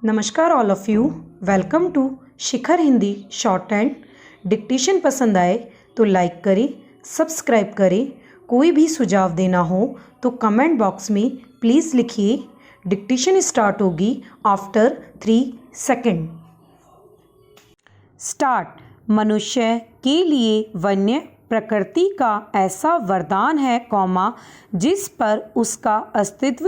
नमस्कार all of you. Welcome to Shikhar Hindi shorthand. Dictation पसंद आए तो लाइक करें, सब्सक्राइब करें। कोई भी सुझाव देना हो तो कमेंट बॉक्स में प्लीज़ लिखिए। डिक्टेशन स्टार्ट होगी आफ्टर 3 सेकेंड। स्टार्ट। मनुष्य के लिए वन्य प्रकृति का ऐसा वरदान है जिस पर उसका अस्तित्व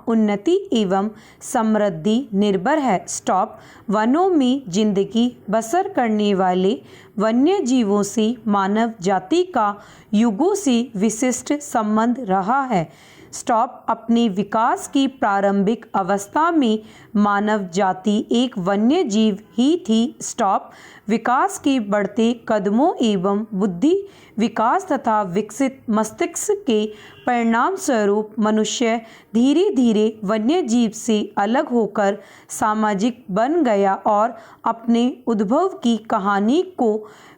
उन्नति एवं समृद्धि निर्भर है। स्टॉप। वनों में जिंदगी बसर करने वाले वन्य जीवों से मानव जाति का युगों से विशिष्ट संबंध रहा है। स्टॉप। अपने विकास की प्रारंभिक अवस्था में मानव जाति एक वन्य जीव ही थी। स्टॉप। विकास के बढ़ते कदमों एवं बुद्धि विकास तथा विकसित मस्तिष्क के परिणाम स्वरूप मनुष्य धीरे धीरे वन्य जीव से अलग होकर सामाजिक बन गया और अपने उद्भव की कहानी को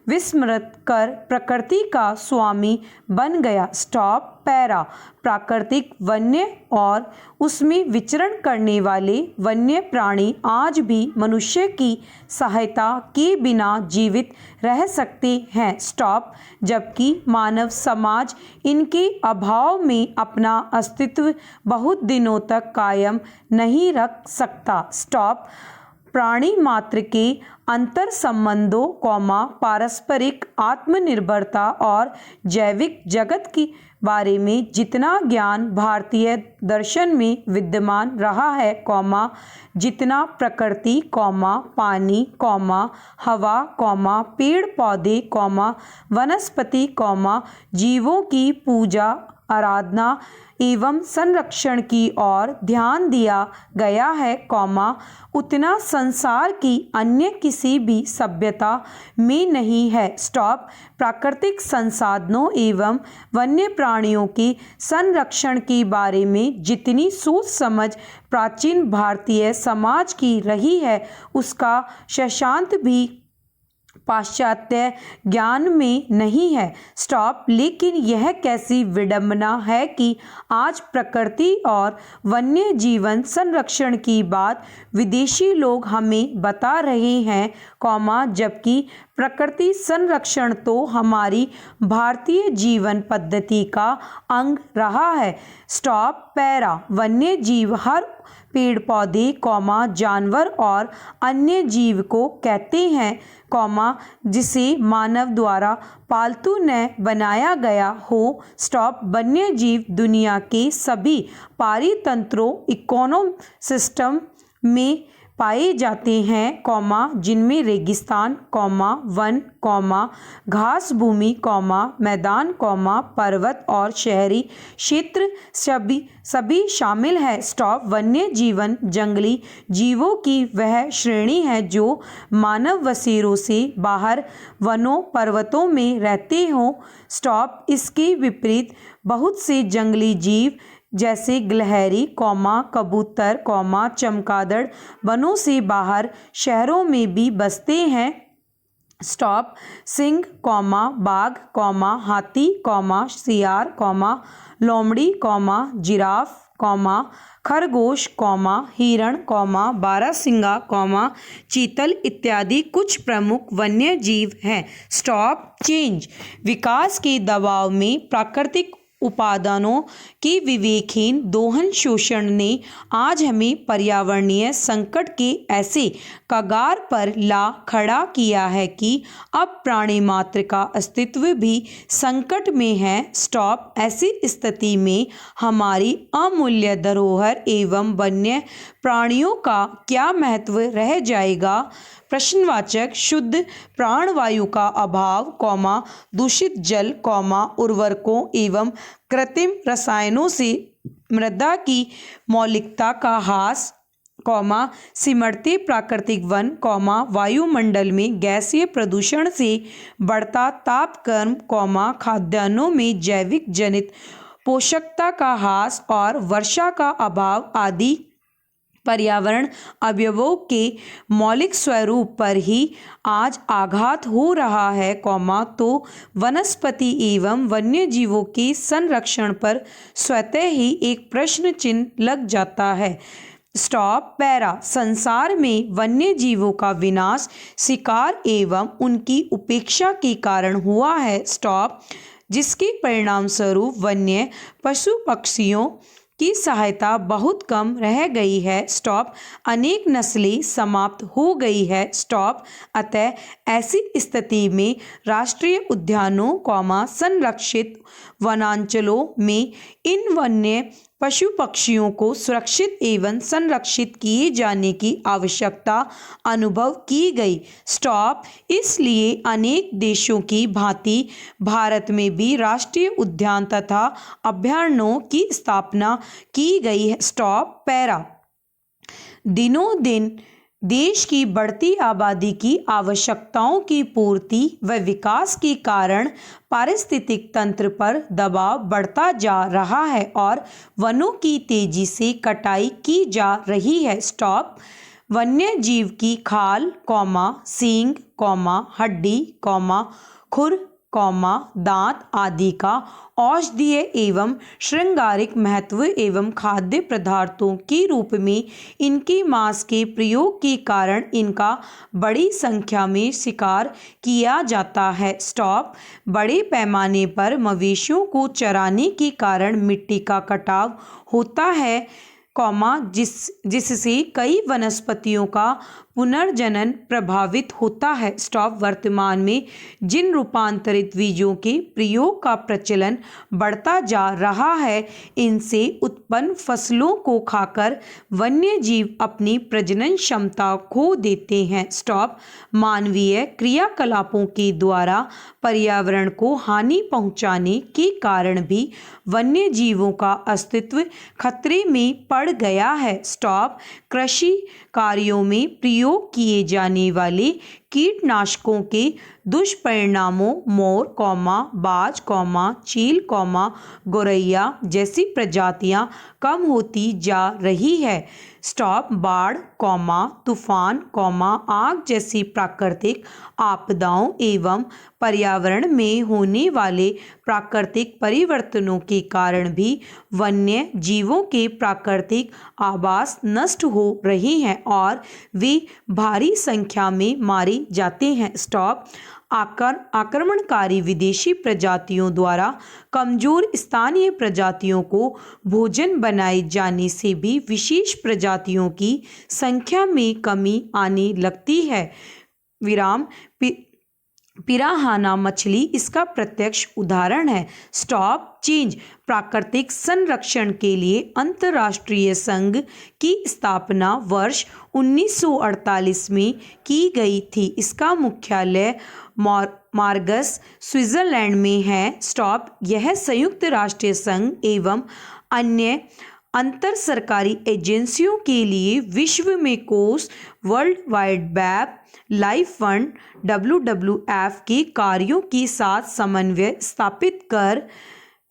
विस्मृत कर प्रकृति का स्वामी बन गया। स्टॉप। पैरा। प्राकृतिक वन्य और उसमें विचरण करने वाले वन्य प्राणी आज भी मनुष्य की सहायता के बिना जीवित रह सकते हैं। स्टॉप। जबकि मानव समाज इनके अभाव में अपना अस्तित्व बहुत दिनों तक कायम नहीं रख सकता। स्टॉप। प्राणी मात्र के अंतर संबंधों पारस्परिक आत्मनिर्भरता और जैविक जगत के बारे में जितना ज्ञान भारतीय दर्शन में विद्यमान रहा है जितना प्रकृति पानी हवा पेड़ पौधे वनस्पति जीवों की पूजा आराधना एवं संरक्षण की ओर ध्यान दिया गया है उतना संसार की अन्य किसी भी सभ्यता में नहीं है। स्टॉप। प्राकृतिक संसाधनों एवं वन्य प्राणियों के संरक्षण के बारे में जितनी सोच समझ प्राचीन भारतीय समाज की रही है उसका शतांश भी पाश्चात्य ज्ञान में नहीं है। स्टॉप। लेकिन यह कैसी विडंबना है कि आज प्रकृति और वन्य जीवन संरक्षण की बात विदेशी लोग हमें बता रहे हैं जबकि प्रकृति संरक्षण तो हमारी भारतीय जीवन पद्धति का अंग रहा है। स्टॉप। पैरा। वन्य जीव हर पेड़ पौधे जानवर और अन्य जीव को कहते हैं जिसे मानव द्वारा पालतू न बनाया गया हो। स्टॉप। वन्य जीव दुनिया के सभी पारितंत्रों इकोसिस्टम में पाए जाते हैं जिनमें रेगिस्तान वन घास भूमि मैदान पर्वत और शहरी क्षेत्र सभी शामिल है। स्टॉप। वन्य जीवन जंगली जीवों की वह श्रेणी है जो मानव बसेरों से बाहर वनों पर्वतों में रहते हों। स्टॉप। इसके विपरीत बहुत से जंगली जीव जैसे गिलहरी कबूतर चमगादड़ वनों से बाहर शहरों में भी बसते हैं। स्टॉप। सिंह बाघ हाथी सियार लोमड़ी जिराफ खरगोश हिरण बारहसिंगा चीतल इत्यादि कुछ प्रमुख वन्य जीव हैं। स्टॉप। चेंज। विकास के दबाव में प्राकृतिक उपादानों के विवेकहीन दोहन शोषण ने आज हमें पर्यावरणीय संकट के ऐसे कगार पर ला खड़ा किया है कि अब प्राणी मात्र का अस्तित्व भी संकट में है। स्टॉप। ऐसी स्थिति में हमारी अमूल्य धरोहर एवं वन्य प्राणियों का क्या महत्व रह जाएगा। प्रश्नवाचक। शुद्ध प्राणवायु का अभाव दूषित जल उर्वरकों एवं कृत्रिम रसायनों से मृदा की मौलिकता का ह्रास सिमटते प्राकृतिक वन वायुमंडल में गैसीय प्रदूषण से बढ़ता तापक्रम खाद्यान्नों में जैविक जनित पोषकता का ह्रास और वर्षा का अभाव आदि पर्यावरण अवयवों के मौलिक स्वरूप पर ही आज आघात हो रहा है तो वनस्पति एवं वन्य जीवों के संरक्षण पर स्वतः ही एक प्रश्न चिन्ह लग जाता है। स्टॉप पैरा संसार में वन्य जीवों का विनाश शिकार एवं उनकी उपेक्षा के कारण हुआ है। स्टॉप जिसके परिणाम स्वरूप वन्य पशु पक्षियों की सहायता बहुत कम रह गई है। स्टॉप अनेक नस्लें समाप्त हो गई है। स्टॉप अतः ऐसी स्थिति में राष्ट्रीय उद्यानों संरक्षित वनांचलों में इन वन्य पशु पक्षियों को सुरक्षित एवं संरक्षित किए जाने की आवश्यकता अनुभव की गई। स्टॉप इसलिए अनेक देशों की भांति भारत में भी राष्ट्रीय उद्यान तथा अभयारण्यों की स्थापना की गई है। स्टॉप पैरा दिनों दिन देश की बढ़ती आबादी की आवश्यकताओं की पूर्ति व विकास के कारण पारिस्थितिक तंत्र पर दबाव बढ़ता जा रहा है और वनों की तेजी से कटाई की जा रही है। स्टॉप वन्य जीव की खाल सींग हड्डी खुर दांत आदि का औषधीय एवं श्रृंगारिक महत्व एवं खाद्य पदार्थों के रूप में इनके मांस के प्रयोग के कारण इनका बड़ी संख्या में शिकार किया जाता है। स्टॉप बड़े पैमाने पर मवेशियों को चराने के कारण मिट्टी का कटाव होता है जिससे कई वनस्पतियों का पुनर्जनन प्रभावित होता है। स्टॉप वर्तमान में जिन रूपांतरित बीजों के प्रयोग का प्रचलन बढ़ता जा रहा है इनसे उत्पन्न फसलों को खाकर वन्य जीव अपनी प्रजनन क्षमता खो देते हैं। स्टॉप मानवीय क्रियाकलापों के द्वारा पर्यावरण को हानि पहुंचाने के कारण भी वन्य जीवों का अस्तित्व खतरे में पड़ गया है। स्टॉप कृषि कार्यों में प्रयोग किए जाने वाले कीटनाशकों के दुष्परिणामों मोर बाज चील गोरैया जैसी प्रजातियां कम होती जा रही है। स्टॉप बाढ़ तूफान आग जैसी प्राकृतिक आपदाओं एवं पर्यावरण में होने वाले प्राकृतिक परिवर्तनों के कारण भी वन्य जीवों के प्राकृतिक आवास नष्ट हो रहे हैं और वे भारी संख्या में मारे जाते हैं। स्टॉप आक्रमणकारी विदेशी प्रजातियों द्वारा कमजोर स्थानीय प्रजातियों को भोजन बनाए जाने से भी विशेष प्रजातियों की संख्या में कमी आने लगती है। पिराहाना मछली इसका प्रत्यक्ष उदाहरण है। स्टॉप चेंज प्राकृतिक संरक्षण के लिए अंतर्राष्ट्रीय संघ की स्थापना वर्ष 1948 में की गई थी। इसका मुख्यालय मार्गस स्विट्जरलैंड में है। स्टॉप यह संयुक्त राष्ट्र संघ एवं अन्य अंतर सरकारी एजेंसियों के लिए विश्व में कोष world wide web life fund WWF के कार्यों के साथ समन्वय स्थापित कर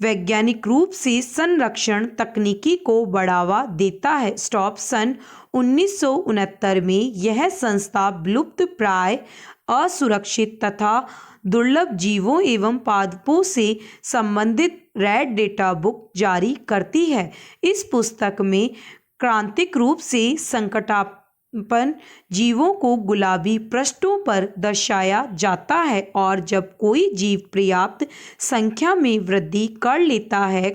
वैज्ञानिक रूप से संरक्षण तकनीकी को बढ़ावा देता है। स्टॉप सन 1969 में यह संस्था विलुप्त प्राय असुरक्षित तथा दुर्लभ जीवों एवं पादपों से संबंधित रेड डेटा बुक जारी करती है। इस पुस्तक में क्रांतिक रूप से संकटापन्न जीवों को गुलाबी पृष्ठों पर दर्शाया जाता है और जब कोई जीव पर्याप्त संख्या में वृद्धि कर लेता है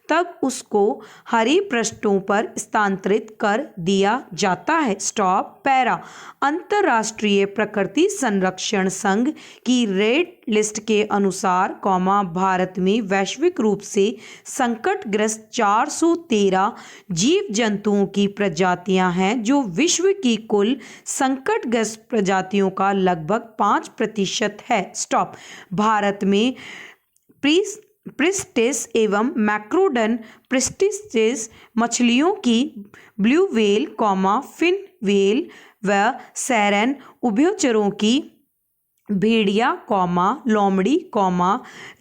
तब उसको हरे पृष्ठों पर स्थानांतरित कर दिया जाता है। स्टॉप पैरा अंतर्राष्ट्रीय प्रकृति संरक्षण संघ की रेड लिस्ट के अनुसार भारत में वैश्विक रूप से संकटग्रस्त 413 जीव जंतुओं की प्रजातियां हैं जो विश्व की कुल संकटग्रस्त प्रजातियों का लगभग 5% है। स्टॉप भारत में प्रिस्टिस एवं मैक्रोडन प्रिस्टिस मछलियों की ब्लू व्हेल फिन व्हेल व सैरन उभयचरों की भेड़िया लोमड़ी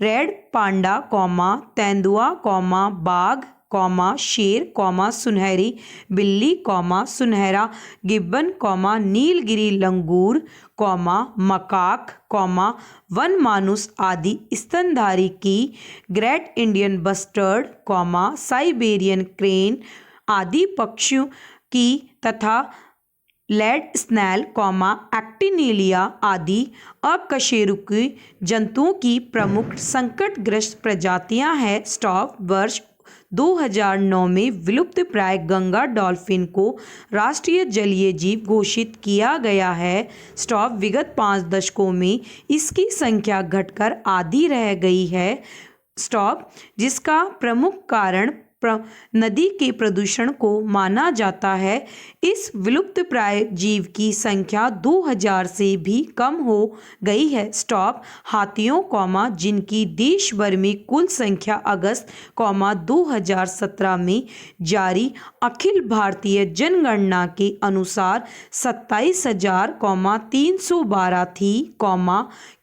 रेड पांडा तेंदुआ बाघ शेर सुनहरी बिल्ली सुनहरा गिब्बन नीलगिरी लंगूर मकाक वन मानुस आदि स्तनधारी की great Indian bustard Siberian crane आदि की तथा लेड स्नेल, एक्टिनेलिया आदि अकशेरुकी जंतुओं की प्रमुख संकटग्रस्त प्रजातियां हैं। स्टॉप। वर्ष 2009 में विलुप्त प्राय गंगा डॉल्फिन को राष्ट्रीय जलीय जीव घोषित किया गया है। स्टॉप। विगत 5 दशकों में इसकी संख्या घटकर आधी रह गई है। स्टॉप। जिसका प्रमुख कारण नदी के प्रदूषण को माना जाता है। इस विलुप्त प्राय जीव की संख्या 2000 से भी कम हो गई है। स्टॉप। हाथियों, जिनकी देश भर में कुल संख्या अगस्त, 2017 में जारी अखिल भारतीय जनगणना के अनुसार 27,312 थी,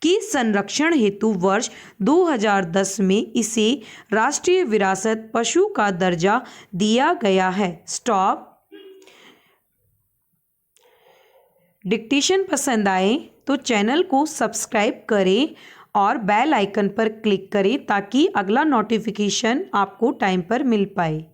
के संरक्षण हेतु वर्ष 2010 में इसे राष्ट्रीय विरासत पशु का दर्जा दिया गया है। स्टॉप। डिक्टेशन पसंद आए तो चैनल को सब्सक्राइब करें और बेल आइकन पर क्लिक करें ताकि अगला नोटिफिकेशन आपको टाइम पर मिल पाए।